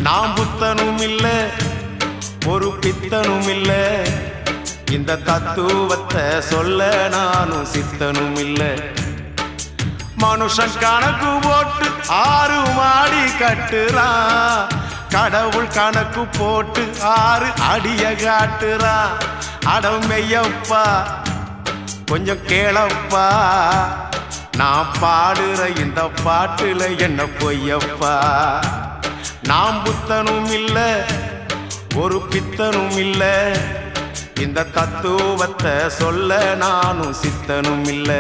நான் புத்தனும் இல்ல ஒரு பித்தனும் இல்ல இந்த தத்துவத்தை சொல்ல நானும் சித்தனும் இல்ல மனுஷன் கணக்கு போட்டு 6 மாடி கட்டுறான் கடவுள் கணக்கு போட்டு 6 அடிய காட்டுறான் அடமையப்பா கொஞ்சம் கேளப்பா நான் பாடுற இந்த பாட்டுல என்ன பொய்யப்பா நான் புத்தனும் இல்ல ஒரு பித்தனும் இல்ல இந்த தத்துவத்தை சொல்ல நானும் சித்தனும் இல்ல